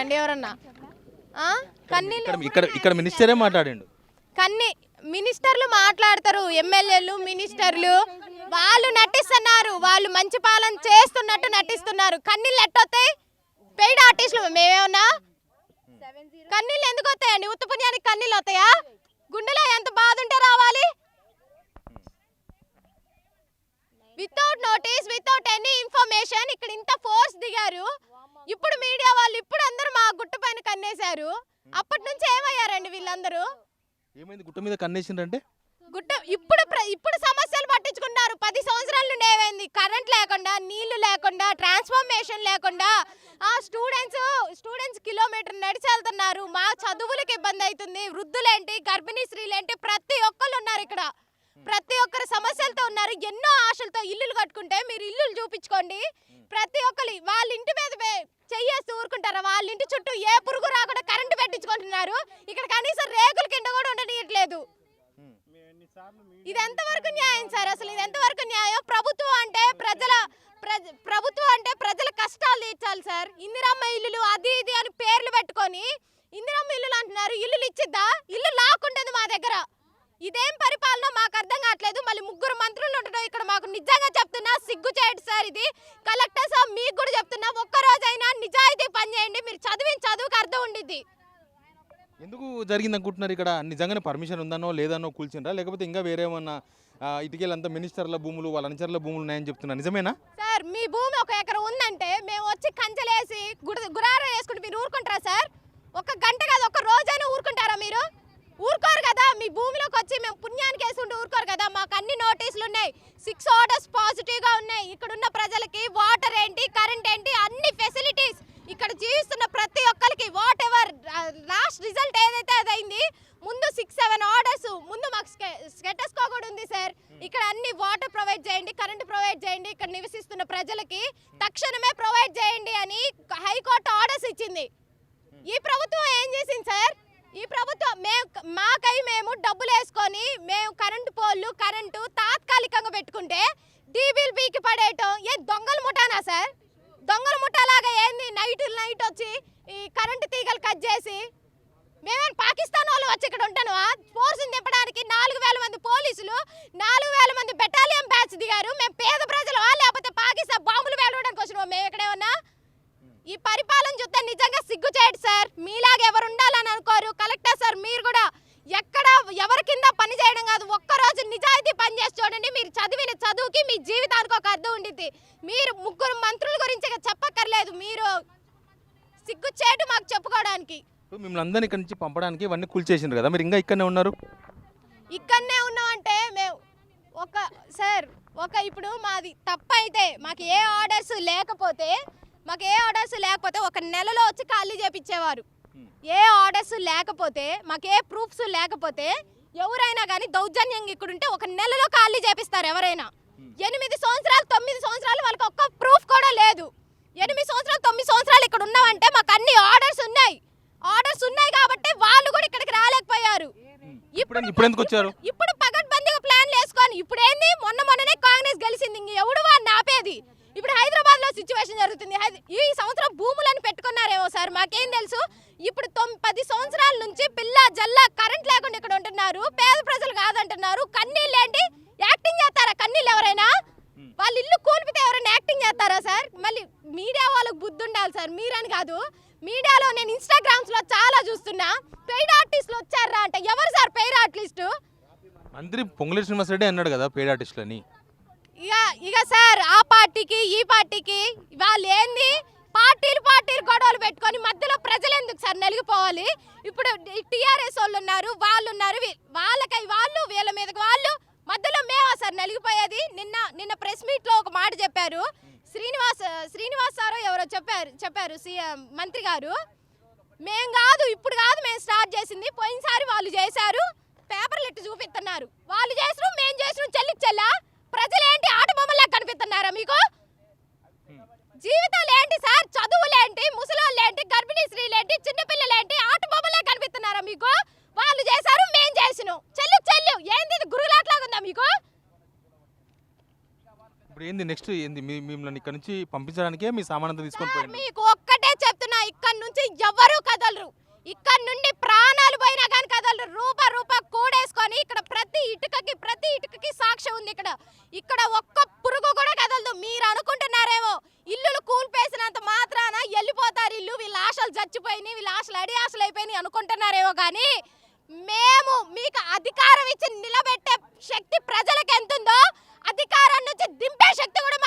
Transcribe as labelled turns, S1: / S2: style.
S1: అండి ఎవరన్నా?
S2: ఇక్కడ మినిస్టరే మాట్లాడిండు.
S1: మినిస్టర్లు మాట్లాడతారు, ఎమ్మెల్యేలు మినిస్టర్లు వాళ్ళు నటిస్తున్నారు, వాళ్ళు మంచి పాలన చేస్తున్నట్టు నటిస్తున్నారు. కన్నీళ్ళు ఎట్టొస్తాయి? పెయిడ్ ఆర్టిస్టులు మేమేమన్నా? కన్నీళ్ళు ఎందుకు వస్తాయండి? ఉత్తపుణ్యానికి కన్నీళ్ళు వస్తాయా? గుండెలో ఎంత బాధ ఉంటే రావాలి? Without notice, without any information ఇక్కడ ఇంత ఫోర్స్ దిగారు. ఇప్పుడు మీడియా వాళ్ళు ఇప్పుడు అందరూ మా గుట్ట పైన కన్నేశారు. అప్పటి నుంచి ఏమయ్యారండి వీళ్ళందరూ?
S2: ఏమైంది గుట్ట మీద కన్నేసిండ్రంటే?
S1: గుట్ట ఇప్పుడు సమస్యలు పట్టించుకున్నారు. 10 సంవత్సరాల నుండి ఏమైంది? కరెంట్ లేకుండా, నీళ్లు లేకుండా, ట్రాన్స్ఫర్మేషన్ లేకుండా స్టూడెంట్స్ కిలోమీటర్ నడిచి వెళ్తున్నారు. మా చదువులకు ఇబ్బంది అవుతుంది. వృద్ధులేంటి, గర్భిణీ స్త్రీలేంటి, ప్రతి ఒక్కళ్ళు ఉన్నారు ఇక్కడ. ప్రతి ఒక్కరు సమస్యలతో ఉన్నారు. ఎన్నో ఆశలతో ఇల్లులు కట్టుకుంటే మీరు ఇల్లులు చూపించుకోండి. ప్రతి ఒక్కరు వాళ్ళ ఇంటి మీద చెయ్యేసి ఊరుకుంటారా? వాళ్ళ ఇంటి చుట్టూ ఏ పురుగు రాకుండా కరెంటు పెట్టించుకుంటున్నారు. ఇక్కడ కనీసం రేకుల కింద కూడా ఉండనీయట్లేదు. ఇది ఎంతవరకు న్యాయం సార్? అసలు ఇది ఎంతవరకు న్యాయం? ప్రభుత్వం అంటే ప్రజల కష్టాలు తీర్చాలి సార్. ఇందిరమ్మ ఇల్లులు అది ఇది అని పేర్లు పెట్టుకొని ఇందిరమ్మ ఇల్లులు అంటున్నారు. ఇల్లులు ఇచ్చిద్దా? ఇల్లు లాక్కుంటుంది మా దగ్గర. ఇదేం పరిపాలన మాకు అర్థం కావట్లేదు. మళ్ళీ 3 మంత్రులు ఉండడం ఇక్కడ మాకు నిజంగా చెప్తున్నా సిగ్గు చేయడు సార్. ఇది కలెక్టర్ సార్ మీకు కూడా చెప్తున్నా, ఒక్కరోజైనా నిజాయితీ పని చేయండి. మీరు చదువుకి అర్థం ఉండిద్ది.
S2: ఎందుకు జరిగింది అనుకుంటున్నారు? ఇక్కడ నిజంగానే పర్మిషన్ ఉందనో లేదనో కూల్చిండ్రా, లేకపోతే ఇంకా వేరేమన్నా ఇటుకెళ్ళంతా మినిస్టర్ల భూములు వాళ్ళ అనుచరుల భూములు ఉన్నాయని చెప్తున్నా, నిజమేనా?
S1: సార్ మీ భూమి 1 ఎకరం ఉందంటే మేము వచ్చి కంచెలేసి గురారా వేసుకుంటే మీరు ఊరుకుంటారా సార్? 1 గంట కాదు, 1 రోజైనా ఊరుకుంటారా మీరు? ఊరుకోరు కదా. మీ భూమిలోకి వచ్చి మేము పుణ్యానికి వేసుకుంటూ ఊరుకోరు కదా. మాకు అన్ని నోటీసులు ఉన్నాయి, 6 ఆర్డర్స్ పాజిటివ్గా ఉన్నాయి. ఇక్కడ ఉన్న ప్రజలకి వాటర్ ఏంటి, కరెంట్ ఏంటి, అన్ని ఫెసిలిటీస్ ఇక్కడ జీవిస్తున్న ప్రతి ఒక్కరికి వాట్ ఎవర్ లాస్ట్ రిజల్ట్ ఏదైతే అదైంది. ముందు 6-7 ఆర్డర్స్ ముందు మాకు స్కెటస్కో కూడా ఉంది సార్. ఇక్కడ అన్ని వాటర్ ప్రొవైడ్ చేయండి, కరెంట్ ప్రొవైడ్ చేయండి, ఇక్కడ నివసిస్తున్న ప్రజలకి తక్షణమే ప్రొవైడ్ చేయండి అని హైకోర్టు ఆర్డర్స్ ఇచ్చింది. ఈ ప్రభుత్వం ఏం చేసింది సార్? ఈ ప్రభుత్వం మేము డబ్బులు వేసుకొని మేము కరెంటు పోల్లు కరెంటు తాత్కాలికంగా పెట్టుకుంటే డీబీల్బీకి పడేయటం ఏ దొంగల ముఠానా సార్? దొంగల ముఠాలాగా ఏంది? నైట్ వచ్చి ఈ కరెంటు తీగలు కట్ చేసి మేమేం పాకిస్తాన్ వాళ్ళు వచ్చి ఇక్కడ ఉంటాను ఫోర్స్ దింపడానికి 4000 మంది పోలీసులు 4000 మంది బెటాలియన్ బ్యాచ్ దిగారు. మేము పేద ప్రజలు లేకపోతే పాకిస్తాన్ బాంబులు వేలడానికి వచ్చినాం మేము ఇక్కడేమన్నా? ఈ పరిపాలన చూస్తే నిజంగా సిగ్గు చేయడు సార్. మీలాగా ఎవరు ఉండాలని అనుకోరు. కలెక్టర్ సార్ మీరు కూడా ఎక్కడ ఎవరి కింద పని చేయడం కాదు, ఒక్కరోజు నిజాయితీ పని చేసి చూడండి. మీరు చదివిన చదువుకి మీ జీవితానికి ఒక అర్థం ఉండిద్ది. మీరు 3 మంత్రుల గురించి చెప్పక్కర్లేదు. మీరు సిగ్గు చేయడు మాకు చెప్పుకోవడానికి.
S2: మిమ్మల్ని అందరినీ ఇక్కడి నుంచి పంపడానికి ఇవన్నీ కూల్చేసిండ్రు కదా, మీరు ఇంకా ఇక్కడనే ఉన్నారు?
S1: ఇక్కడనే ఉన్నామంటే మేము ఇప్పుడు మాది తప్పైతే మాకు ఏ ఆర్డర్స్ లేకపోతే 1 నెలలో వచ్చి ఖాళీ చేపించేవారు. ఏ ఆర్డర్స్ లేకపోతే మాకు ఏ ప్రూఫ్స్ లేకపోతే ఎవరైనా కానీ దౌర్జన్యంగా ఇక్కడ ఉంటే 1 నెలలో ఖాళీ చేపిస్తారు ఎవరైనా. 8 సంవత్సరాలు 9 సంవత్సరాలు వాళ్ళకి ఒక్క ప్రూఫ్ కూడా లేదు. 8 సంవత్సరాలు 9 సంవత్సరాలు ఇక్కడ ఉన్నామంటే మాకు అన్ని ఆర్డర్స్ ఉన్నాయి కాబట్టి వాళ్ళు కూడా ఇక్కడికి రాలేకపోయారు.
S2: ఇప్పుడు ఎందుకు వచ్చారు?
S1: ఇప్పుడు పగడ్బందీగా ప్లాన్లు వేసుకొని ఇప్పుడు ఏంది? మొన్ననే కాంగ్రెస్ గెలిచింది, ఇంక ఎవడు వాడిని ఆపేది? ఇప్పుడు హైదరాబాద్ లో సిచ్యువేషన్ జరుగుతుంది. ఈ సంవత్సరం భూములను పెట్టుకున్నారేమో సార్, మాకేం తెలుసు. ఇప్పుడు 10 సంవత్సరాల నుంచి పిల్ల జల్లా కరెంట్ లేకుండా ఇక్కడ ఉంటున్నారు. పేద ప్రజలు కాదంటున్నారు. కన్నీళ్ళు ఏంటి? యాక్టింగ్ చేస్తారా? కన్నీళ్ళు ఎవరైనా వాళ్ళ ఇల్లు కూల్పితే ఎవరైనా యాక్టింగ్ చేస్తారా సార్? మళ్ళీ మీడియా వాళ్ళకి బుద్ధి ఉండాలి సార్, మీరని కాదు. మీడియాలో నేను ఇన్స్టాగ్రామ్స్ లో చాలా చూస్తున్నా, పెయిడ్ ఆర్టిస్టులు వచ్చారా అంటే ఎవరు సార్ పెయిడ్ ఆర్టిస్టు?
S2: మంత్రి పొంగులేటి శ్రీనివాస్ రెడ్డి అన్నాడు కదా పెయిడ్ ఆర్టిస్టులని.
S1: ఇక సార్ ఆ పార్టీకి ఈ పార్టీకి వాళ్ళు ఏంది? పార్టీలు గొడవలు పెట్టుకొని మధ్యలో ప్రజలు ఎందుకు సార్ నలిగిపోవాలి? ఇప్పుడు టీఆర్ఎస్ వాళ్ళు ఉన్నారు, వాళ్ళకై వాళ్ళు, వీళ్ళ మీదకి వాళ్ళు, మధ్యలో మేమా సార్ నలిగిపోయేది? నిన్న ప్రెస్ మీట్ లో ఒక మాట చెప్పారు శ్రీనివాస్ సారో ఎవరో చెప్పారు మంత్రి గారు, ఇప్పుడు కాదు మేము స్టార్ట్ చేసింది, పోయినసారి వాళ్ళు చేశారు, పేపర్లు ఎట్టు చూపిస్తున్నారు. వాళ్ళు చేసిన మేము చేసిన చెల్లా ప్రజలు ఏంటి ఆట బొమ్మలా కనిపిస్తున్నారా మీకు? జీవితాలు ఏంటి సార్? చదువులేంటి, ముసలోళ్ళేంటి, గర్భిణీ స్త్రీలేంటి, చిన్నపిల్లలేంటి ఆట బొమ్మలా కనిపిస్తున్నారా మీకు? వాళ్ళు చేశారు మేము చేసినాం. చెల్లు ఏంది? ఇది గురులాట్లాగా ఉందా మీకు?
S2: ఇప్పుడు ఏంది నెక్స్ట్ ఏంది? మిమ్మల్ని ఇక్కడ నుంచి పంపించడానికే మీ సామానంతా తీసుకొని పోయింది.
S1: మీకు ఒక్కటే చెప్తున్నా, ఇక్కడ నుంచి ఎవ్వరూ కదలరు. ఇక్కడ నుండి ప్రాణాలు పోయినా కానీ కదలరు. రూప కూడేసుకొని ఇక్కడ ప్రతి ఇటుకకి సాక్ష్యం ఉంది. ఇక్కడ ఒక్క పురుగు కూడా కదలదు. మీరు అనుకుంటున్నారేమో ఇల్లులు కూల్పేసినంత మాత్రాన వెళ్ళిపోతారు ఇల్లు, వీళ్ళ ఆశలు చచ్చిపోయినాయి, వీళ్ళ ఆశలు అడి ఆశలు అయిపోయినాయి అనుకుంటున్నారేమో. కానీ మేము మీకు అధికారం ఇచ్చి నిలబెట్టే శక్తి ప్రజలకు ఎంతుందో అధికారం నుంచి దింపే శక్తి కూడా